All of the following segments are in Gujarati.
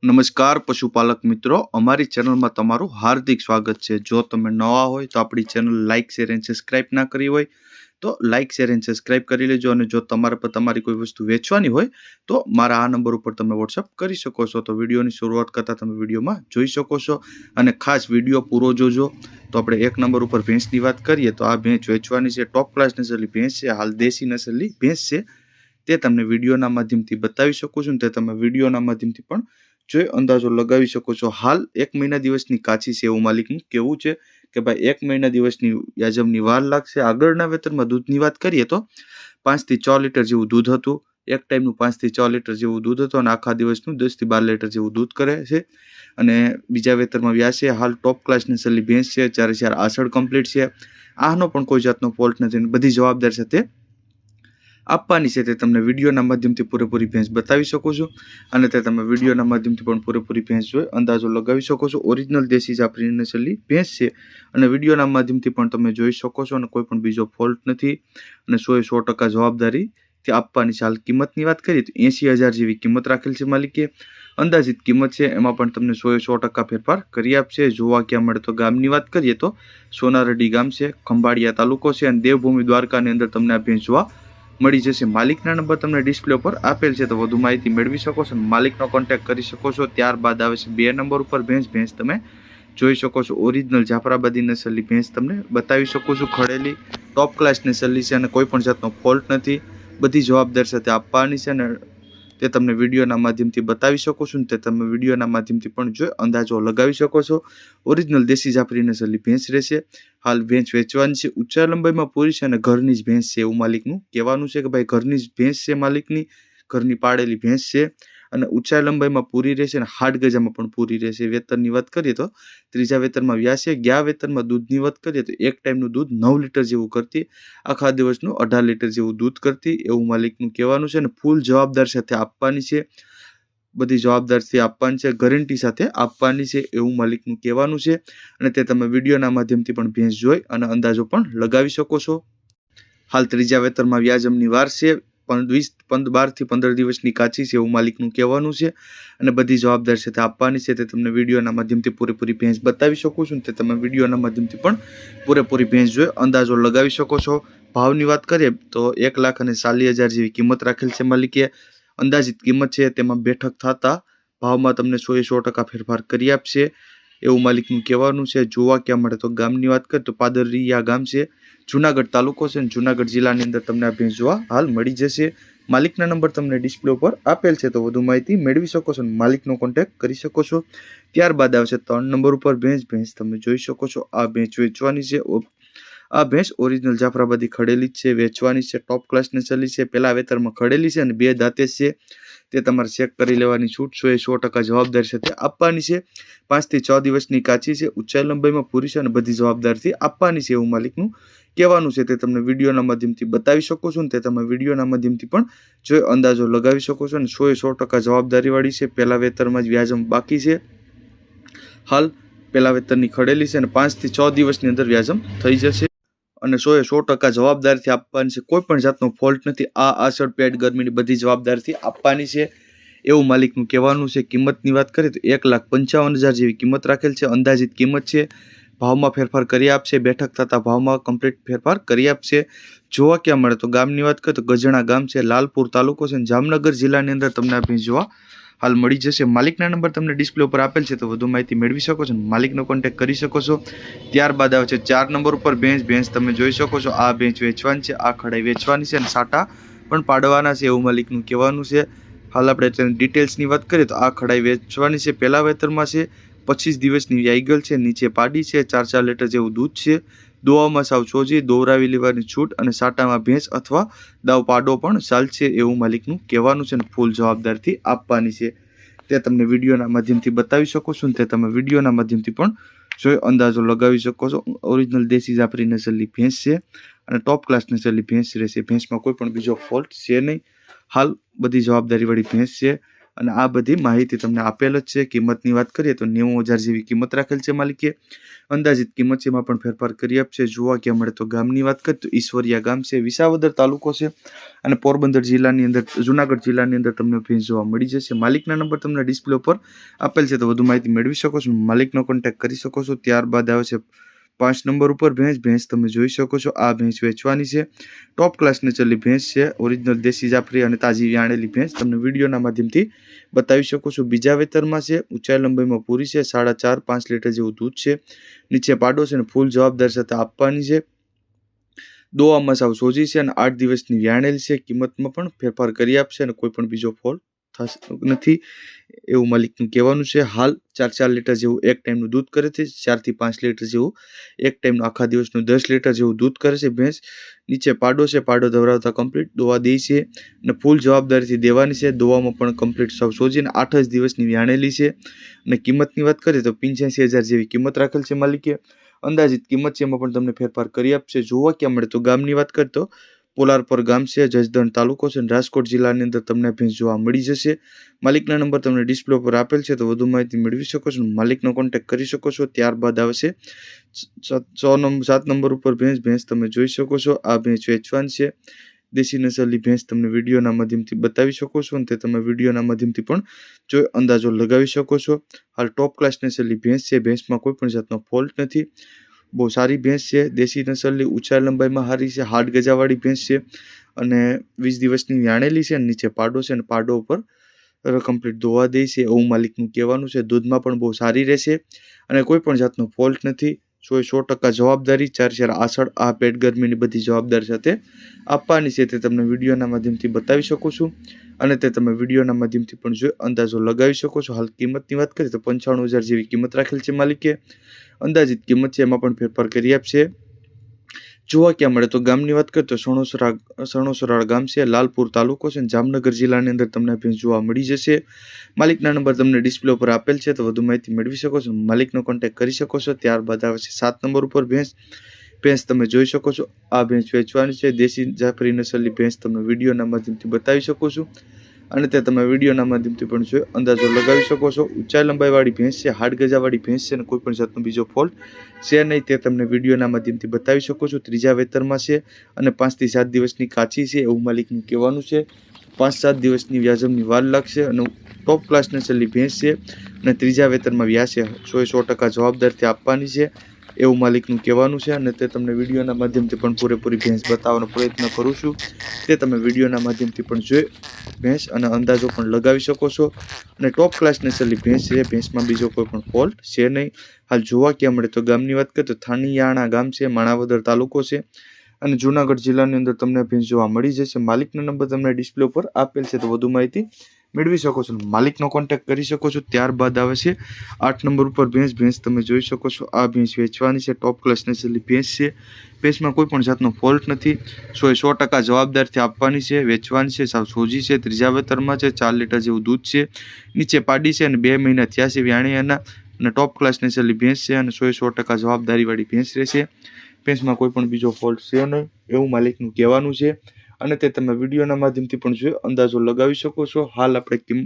નમસ્કાર પશુપાલક મિત્રો, અમારી ચેનલમાં તમારું હાર્દિક સ્વાગત છે। જો તમે નવા હોય તો આપણી ચેનલ લાઇક શેર અને સબસ્ક્રાઇબ ના કરી હોય તો લાઇક શેર અને સબસ્ક્રાઇબ કરી લેજો। અને જો તમારા પર તમારી કોઈ વસ્તુ વેચવાની હોય તો મારા આ નંબર ઉપર તમે વોટ્સઅપ કરી શકો છો। તો વિડીયોની શરૂઆત કરતા તમે વિડીયોમાં જોઈ શકો છો અને ખાસ વિડીયો પૂરો જોજો। તો આપણે એક નંબર ઉપર ભેંસની વાત કરીએ તો આ ભેંસ વેચવાની છે। ટોપ ક્લાસ નસલની ભેંસ છે, હાલ દેશી નસલની ભેંસ છે। તે તમને વિડીયોના માધ્યમથી બતાવી શકું છું, તે તમે વિડીયોના માધ્યમથી પણ જોઈ અંદાજો લગાવી શકો છો। હાલ 1 મહિના દિવસની કાચી છે એવું માલિકનું કહેવું છે કે ભાઈ 1 મહિના દિવસની યાજમની વાર લાગશે। આગળના વેતરમાં દૂધની વાત કરીએ તો 5 થી 6 લીટર જેવું દૂધ હતું। એક ટાઈમનું 5 થી 6 લીટર જેવું દૂધ હતું અને આખા દિવસનું 10 થી 12 લીટર જેવું દૂધ કરે છે। અને બીજા વેતરમાં વ્યાસે હાલ ટોપ ક્લાસ નસલની ભેંસ છે, 4 આષળ કમ્પ્લીટ છે। આનો પણ કોઈ જાતનો ફોલ્ટ નથી, બધી જવાબદાર સાથે આપવાની છે। તે તમને વિડીયોના માધ્યમથી પૂરેપૂરી ભેંસ બતાવી શકો છો અને તે તમે વિડીયોના માધ્યમથી પણ પૂરેપૂરી ભેંસ જોઈ અંદાજો લગાવી શકો છો। ઓરિજિનલ દેશી જાફરી નસલની ભેંસ છે અને વિડીયોના માધ્યમથી પણ તમે જોઈ શકો છો અને કોઈ પણ બીજો ફોલ્ટ નથી અને 100% જવાબદારી તે આપવાની છે। હાલ કિંમતની વાત કરીએ તો 80,000 જેવી કિંમત રાખેલ છે માલિકે। અંદાજિત કિંમત છે, એમાં પણ તમને 100% ફેરફાર કરી આપશે। જોવા ક્યાં મળે તો ગામની વાત કરીએ તો સોનારડી ગામ છે, ખંભાળિયા તાલુકો છે અને દેવભૂમિ દ્વારકાની અંદર તમને આ ભેંસ જોવા મળી જશે। માલિકના નંબર તમને ડિસ્પ્લે ઉપર આપેલ છે, તો વધુ માહિતી મેળવી શકો છો, માલિકનો કોન્ટેક્ટ કરી શકો છો। ત્યારબાદ આવે છે 2 નંબર ઉપર ભેંસ તમે જોઈ શકો છો। ઓરિજિનલ જાફરાબાદી નસલની ભેંસ તમને બતાવી શકો છો, ખડેલી ટોપ ક્લાસ નસલની છે અને કોઈ પણ જાતનો ફોલ્ટ નથી, બધી જવાબદાર સાથે આપવાની છે અને તે તમને વિડીયોના માધ્યમથી બતાવી શકો છો, તે તમે વિડીયોના માધ્યમથી પણ જોઈ અંદાજો લગાવી શકો છો। ઓરિજિનલ દેશી જાફરી નસલની ભેંસ રહેશે। હાલ ભેંસ વેચવાની છે, ઊંચા લંબાઈમાં પૂરી છે અને ઘરની જ ભેંસ છે એવું માલિકનું કહેવાનું છે કે ભાઈ ઘરની જ ભેંસ છે, માલિકની ઘરની પાડેલી ભેંસ છે અને ઊંચા લંબાઈમાં પૂરી રહેશે અને હાડ ગજામાં પણ પૂરી રહેશે। વેતનની વાત કરીએ તો ત્રીજા વેતનમાં વ્યાસે, ગયા વેતનમાં દૂધની વાત કરીએ તો એક ટાઈમનું દૂધ 9 લીટર જેવું કરતી, આખા દિવસનું 18 લીટર જેવું દૂધ કરતી એવું માલિકનું કહેવાનું છે અને ફૂલ જવાબદાર સાથે આપવાની છે, બધી જવાબદારથી આપવાની છે, ગેરંટી સાથે આપવાની છે એવું માલિકનું કહેવાનું છે અને તે તમે વિડીયોના માધ્યમથી પણ ભેંસ જોઈ અને અંદાજો પણ લગાવી શકો છો। હાલ ત્રીજા વેતરમાં વ્યાજમની વાર છે, 12 થી 15 દિવસની કાચી છે એવું માલિકનું કહેવાનું છે અને બધી જવાબદાર સાથે આપવાની છે। તે તમને વિડીયોના માધ્યમથી પૂરેપૂરી ભેંસ બતાવી શકો છો, તે તમે વિડીયોના માધ્યમથી પણ પૂરેપૂરી ભેંસ જોઈ અંદાજો લગાવી શકો છો। ભાવની વાત કરીએ તો 1,40,000 જેવી કિંમત રાખેલ છે માલિકે। અંદાજિત કિંમત છે, તેમાં બેઠક થતા ભાવમાં તમને 100% ફેરફાર કરી આપશે એવું માલિકનું કહેવાનું છે। જોવા ક્યાં મળે તો ગામની વાત કરીએ તો પાદરિયા ગામ છે, જુનાગઢ તાલુકો છે અને જુનાગઢ જિલ્લાની અંદર તમને આ ભેંસ જોવા હાલ મળી જશે। માલિકના નંબર તમને ડિસ્પ્લે ઉપર આપેલ છે, તો વધુ માહિતી મેળવી શકો છો અને માલિકનો કોન્ટેક્ટ કરી શકો છો। ત્યારબાદ આવશે 3 નંબર ઉપર ભેંસ તમે જોઈ શકો છો, આ ભેંસ વેચવાની છે। આ ભેંસ ઓરિજિનલ જાફરાબાદી ખડેલી છે, વેચવાની છે, ટોપ ક્લાસ નસલની છે, પહેલા વેતરમાં ખડેલી છે અને 2 દાંતે છે। તે તમારે ચેક કરી લેવાની છૂટ 100% જવાબદારી સાથે આપવાની છે। 5 થી 6 દિવસની કાચી છે, ઊંચાઈ લંબાઈમાં પૂરી છે અને બધી જવાબદારથી આપવાની છે એવું માલિકનું કહેવાનું છે। તે તમને વિડીયોના માધ્યમથી બતાવી શકો છો, તે તમે વિડીયોના માધ્યમથી પણ જોઈ અંદાજો લગાવી શકો છો અને 100% જવાબદારીવાળી છે। પહેલા વેતરમાં જ વ્યાજમ બાકી છે, હાલ પહેલા વેતરની ખડેલી છે અને 5 થી 6 દિવસની અંદર વ્યાજમ થઈ જશે અને 100% જવાબદારીથી આપવાની છે, કોઈ પણ જાતનો ફોલ્ટ નથી। આ આષળ પેડ ગરમીની બધી જવાબદારીથી આપવાની છે એવું માલિકનું કહેવાનું છે। કિંમતની વાત કરીએ તો 1,55,000 જેવી કિંમત રાખેલ છે, અંદાજિત કિંમત છે, ભાવમાં ફેરફાર કરી આપશે, બેઠક થતા ભાવમાં કમ્પ્લીટ ફેરફાર કરી આપશે। જોવા ક્યાં મળે તો ગામની વાત કરીએ તો ગજણા ગામ છે, લાલપુર તાલુકો છે, જામનગર જિલ્લાની અંદર તમને આ ભેંસ જોવા હાલ મળી જશે। માલિકના નંબર તમને ડિસ્પ્લે ઉપર આપેલ છે, તો વધુ માહિતી મેળવી શકો છો, માલિકનો કોન્ટેક્ટ કરી શકો છો। ત્યારબાદ આવે છે 4 નંબર ઉપર ભેંસ તમે જોઈ શકો છો, આ ભેંસ વેચવાની છે, આ ખડાઈ વેચવાની છે અને સાટા પણ પાડવાના છે એવું માલિકનું કહેવાનું છે। હાલ આપણે તેની ડિટેલ્સની વાત કરીએ તો આ ખડાઈ વેચવાની છે, પહેલા વેતરમાં છે, 25 દિવસની વ્યાઈગલ છે, નીચે પાડી છે, 4 લીટર જેવું દૂધ છે, દોવામાં સાવ ચોજી, દોરાવી લેવાની છૂટ અને સાટામાં ભેંસ અથવા દાવ પાડો પણ ચાલશે એવું માલિકનું કહેવાનું છે અને ફૂલ જવાબદારીથી આપવાની છે। તે તમને વિડીયોના માધ્યમથી બતાવી શકો છો, તે તમે વિડીયોના માધ્યમથી પણ જોઈ અંદાજો લગાવી શકો છો। ઓરિજિનલ દેશી જાફરી નસલની ભેંસ છે અને ટોપ ક્લાસ નસલની ભેંસ રહેશે। ભેંસમાં કોઈ પણ બીજો ફોલ્ટ છે નહીં, હાલ બધી જવાબદારીવાળી ભેંસ છે અને આ બધી માહિતી તમને આપેલ જ છે। કિંમતની વાત કરીએ તો 90,000 જેવી કિંમત રાખેલ છે માલિકે। અંદાજિત કિંમત છે એમાં પણ ફેરફાર કરી આપશે। જોવા ક્યાં મળે તો ગામની વાત કરીએ તો ઈશ્વરિયા ગામ છે, વિસાવદર તાલુકો છે અને પોરબંદર જિલ્લાની અંદર, જુનાગઢ જિલ્લાની અંદર તમને ભેંસ જોવા મળી જશે। માલિકના નંબર તમને ડિસ્પ્લે ઉપર આપેલ છે, તો વધુ માહિતી મેળવી શકો છો, માલિકનો કોન્ટેક્ટ કરી શકો છો। ત્યારબાદ આવે છે 5 નંબર ઉપર ભેંસ તમે જોઈ શકો છો। આ ભેંસ વેચવાની છે। ટોપ ક્લાસની ચલી ભેંસ છે, ઓરિજિનલ દેશી જાફરી અને તાજી વ્યાણેલી ભેંસ તમને વિડીયોના માધ્યમથી બતાવી શકો છો। બીજા વેતરમાં છે, ઊંચાઈ લંબાઈમાં પૂરી છે, 4.5-5 લીટર જેવું દૂધ છે, નીચે પાડો છે અને ફૂલ જવાબદાર સાથે આપવાની છે। દોવામાં સાવ સોજી છે અને 8 દિવસની વ્યાણેલી છે। કિંમતમાં પણ ફેરફાર કરી આપશે અને કોઈ પણ બીજો ફોલ્ટ નથી એવું માલિકનું કહેવાનું છે। હાલ 4 લીટર જેવું એક ટાઈમનું દૂધ કરે છે, 4 થી 5 લીટર જેવું એક ટાઈમનું આખા દિવસનું 10 લીટર જેવું દૂધ કરે છે ભેંસ। નીચે પાડો છે, પાડો ધવરાવતા કમ્પ્લીટ દોવા દે છે અને ફૂલ જવાબદારીથી દેવાની છે। દોવામાં પણ કમ્પ્લીટ સાવ સોજી અને 8 જ દિવસની વ્યાણેલી છે અને કિંમતની વાત કરીએ તો 85,000 જેવી કિંમત રાખેલ છે માલિકે। અંદાજિત કિંમત છે એમાં પણ તમને ફેરફાર કરી આપશે। જોવા ક્યાં મળે તો ગામની વાત કરીએ તો પોલારપર ગામ છે, જસદણ તાલુકો છે અને રાજકોટ જિલ્લાની અંદર તમને ભેંસ જોવા મળી જશે। માલિકના નંબર તમને ડિસ્પ્લે પર આપેલ છે, તો વધુ માહિતી મેળવી શકો છો, માલિકનો કોન્ટેક્ટ કરી શકો છો। ત્યારબાદ આવશે 7 નંબર ઉપર ભેંસ તમે જોઈ શકો છો। આ ભેંસ વેચવાની છે। દેશી નસલની ભેંસ તમને વિડીયોના માધ્યમથી બતાવી શકો છો અને તે તમે વિડીયોના માધ્યમથી પણ જોઈ અંદાજો લગાવી શકો છો। હાલ ટોપ ક્લાસ નસલની ભેંસ છે, ભેંસમાં કોઈ પણ જાતનો ફોલ્ટ નથી, બહુ સારી ભેંસ છે। દેશી નસલની, ઊંચાઈ લંબાઈમાં સારી છે, હાડ ગજાવાળી ભેંસ છે અને 20 દિવસની વ્યાણેલી છે અને નીચે પાડો છે અને પાડો ઉપર કમ્પ્લીટ ધોવા દે છે એવું માલિકનું કહેવાનું છે। દૂધમાં પણ બહુ સારી રહેશે અને કોઈ પણ જાતનો ફોલ્ટ નથી। 100% જવાબદારી, 4 આસળ આ પેટ ગરમીની બધી જવાબદારી સાથે આપવાની છે, તે તમને વિડીયોના માધ્યમથી બતાવી શકો છો અને તે તમે વિડીયોના માધ્યમથી પણ જોઈ અંદાજો લગાવી શકો છો। હાલ કિંમતની વાત કરીએ તો 95,000 જેવી કિંમત રાખેલ છે માલિકે। અંદાજિત કિંમત છે એમાં પણ ફેરફાર કરી આપશે। જોવા ક્યાં મળે તો ગામની વાત કરીએ તો સણોસરા ગામ છે, લાલપુર તાલુકો છે, જામનગર જિલ્લાની અંદર તમને ભેંસ જોવા મળી જશે। માલિકના નંબર તમને ડિસ્પ્લે ઉપર આપેલ છે, તો વધુ માહિતી મેળવી શકો છો, માલિકનો કોન્ટેક્ટ કરી શકો છો। ત્યારબાદ આવે છે 7 નંબર ઉપર ભેંસ તમે જોઈ શકો છો। આ ભેંસ વેચવાની છે। દેશી જાફરી નસલની ભેંસ તમને વિડીયોના માધ્યમથી બતાવી શકો છો અને તે તમે વિડીયોના માધ્યમથી પણ જોઈ અંદાજો લગાવી શકો છો। ઊંચાઈ લંબાઈવાળી ભેંસ છે, હાડ ગજાવાળી ભેંસ છે અને કોઈ પણ જાતનો બીજો ફોલ્ટ છે નહીં, તે તમને વિડીયોના માધ્યમથી બતાવી શકો છો। ત્રીજા વેતરમાં છે અને 5 થી 7 દિવસની કાચી છે એવું માલિકનું કહેવાનું છે। 5-7 દિવસની વ્યાજમની વાર લાગશે અને ટોપ ક્લાસ નસલની ભેંસ છે અને ત્રીજા વેતરમાં વ્યાસે 100% જવાબદારીથી આપવાની છે એવું માલિકનું કહેવાનું છે અને તે તમને વિડીયોના માધ્યમથી પણ પૂરેપૂરી ભેંસ બતાવવાનો પ્રયત્ન કરું છું। તે તમે વિડીયોના માધ્યમથી પણ જોઈ ભેંસ અને અંદાજો પણ લગાવી શકો છો અને ટોપ ક્લાસ નસલની ભેંસ છે, ભેંસમાં બીજો કોઈ પણ ફોલ્ટ છે નહીં। હાલ જોવા ક્યાં મળે તો ગામની વાત કરીએ તો થાણીયાણા ગામ છે, માણાવદર તાલુકો છે અને જુનાગઢ જિલ્લાની અંદર તમને ભેંસ જોવા મળી જશે। માલિકનો નંબર તમને ડિસ્પ્લે ઉપર આપેલ છે, તો વધુ માહિતી મેળવી શકો છો, માલિકનો કોન્ટેક્ટ કરી શકો છો। ત્યારબાદ આવે છે 8 નંબર ઉપર ભેંસ તમે જોઈ શકો છો। આ ભેંસ વેચવાની છે, ટોપ ક્લાસ નસલની ભેંસ છે, ભેંસમાં કોઈ પણ જાતનો ફોલ્ટ નથી, 100% જવાબદારીથી આપવાની છે, વેચવાની છે, સાવ સોજી છે, ત્રીજા વેતરમાં છે, 4 લીટર જેવું દૂધ છે, નીચે પાડી છે અને 2 મહિના થયા છે વ્યાણિયાના અને ટોપ ક્લાસ નસલની ભેંસ છે અને 100% જવાબદારીવાળી ભેંસ રહેશે। ભેંસમાં કોઈ પણ બીજો ફોલ્ટ છે નહીં એવું માલિકનું કહેવાનું છે અને તે તમે વિડીયોના માધ્યમથી પણ જોઈ અંદાજો લગાવી શકો છો। હાલ આપણે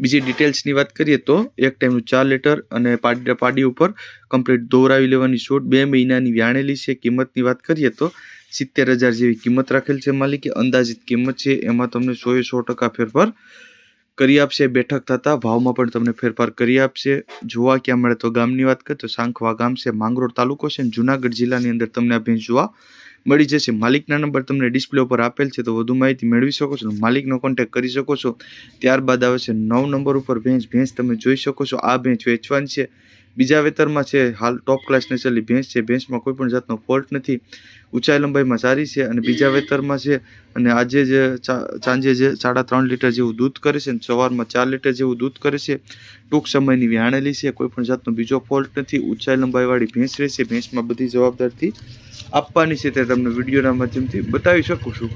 બીજી ડિટેલ્સની વાત કરીએ તો એક ટાઈમનું 4 લીટર અને પાડી ઉપર કમ્પ્લીટ દોરાવી લેવાની છૂટ, 2 મહિનાની વ્યાણેલી છે। કિંમતની વાત કરીએ તો 70,000 જેવી કિંમત રાખેલ છે માલિકે। અંદાજિત કિંમત છે એમાં તમને 100% ફેરફાર કરી આપશે। બેઠક થતા ભાવમાં પણ તમને ફેરફાર કરી આપશે। જોવા ક્યાં મળે તો ગામની વાત કરીએ તો સાંખવા ગામ છે, માંગરોળ તાલુકો છે, જુનાગઢ જિલ્લાની અંદર તમને આ ભેંસ જોવા મળી જશે। માલિકના નંબર તમને ડિસ્પ્લે ઉપર આપેલ છે, તો વધુ માહિતી મેળવી શકો છો, માલિકનો કોન્ટેક્ટ કરી શકો છો। ત્યારબાદ આવે છે 9 નંબર ઉપર ભેંસ તમે જોઈ શકો છો। આ ભેંસ વેચવાની છે, બીજા વેતરમાં છે, હાલ ટોપ ક્લાસ નસલની ભેંસ છે, ભેંસમાં કોઈ પણ જાતનો ફોલ્ટ નથી, ઊંચાઈ લંબાઈમાં સારી છે અને બીજા વેતરમાં છે અને આજે જ સાંજે જે 3.5 લીટર જેવું દૂધ કરે છે અને સવારમાં 4 લીટર જેવું દૂધ કરે છે। ટૂંક સમયની વ્યાણેલી છે, કોઈ પણ જાતનો બીજો ફોલ્ટ નથી, ઊંચાઈ લંબાઈવાળી ભેંસ રહેશે, ભેંસમાં બધી જવાબદારીથી આપવાની છે, તે તમને વિડીયોના માધ્યમથી બતાવી શકું છું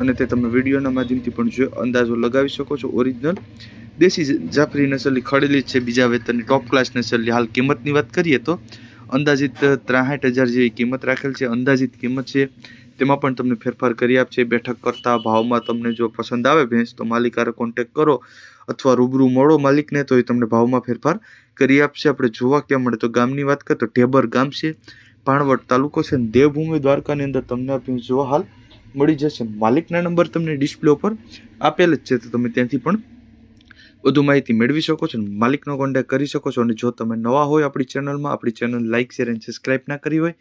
અને તે તમે વિડીયોના માધ્યમથી પણ જો અંદાજો લગાવી શકો છો। ઓરિજિનલ દેશી જાફરી નસલની ખડેલી છે, બીજા વેતનની ટોપ ક્લાસ નસલની। હાલ કિંમતની વાત કરીએ તો અંદાજિત 63,000 જેવી કિંમત રાખેલ છે। અંદાજિત કિંમત છે તેમાં પણ તમને ફેરફાર કરી આપશે. બેઠક કરતા ભાવમાં તમને જો પસંદ આવે ભેંસ તો માલિક હારે કોન્ટેક્ટ કરો અથવા રૂબરૂ મળો માલિકને તો એ તમને ભાવમાં ફેરફાર કરી આપશે. આપણે જોવા ક્યાં મળે તો ગામની વાત કરીએ તો ઢેબર ગામ છે, ભાણવડ તાલુકો છે, દેવભૂમિ દ્વારકાની અંદર તમને આ ભેંસ જોવા હાલ મળી જશે. માલિકના નંબર તમને ડિસ્પ્લે ઉપર આપેલ જ છે, તો તમે ત્યાંથી પણ વધુ માહિતી મેળવી શકો છો, માલિકનો કોન્ટેક્ટ કરી શકો છો. અને જો તમે નવા હોય આપણી ચેનલ લાઇક શેર અને સબસ્ક્રાઇબ ના કરી હોય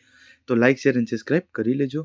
તો લાઇક શેર અને સબસ્ક્રાઇબ કરી લેજો.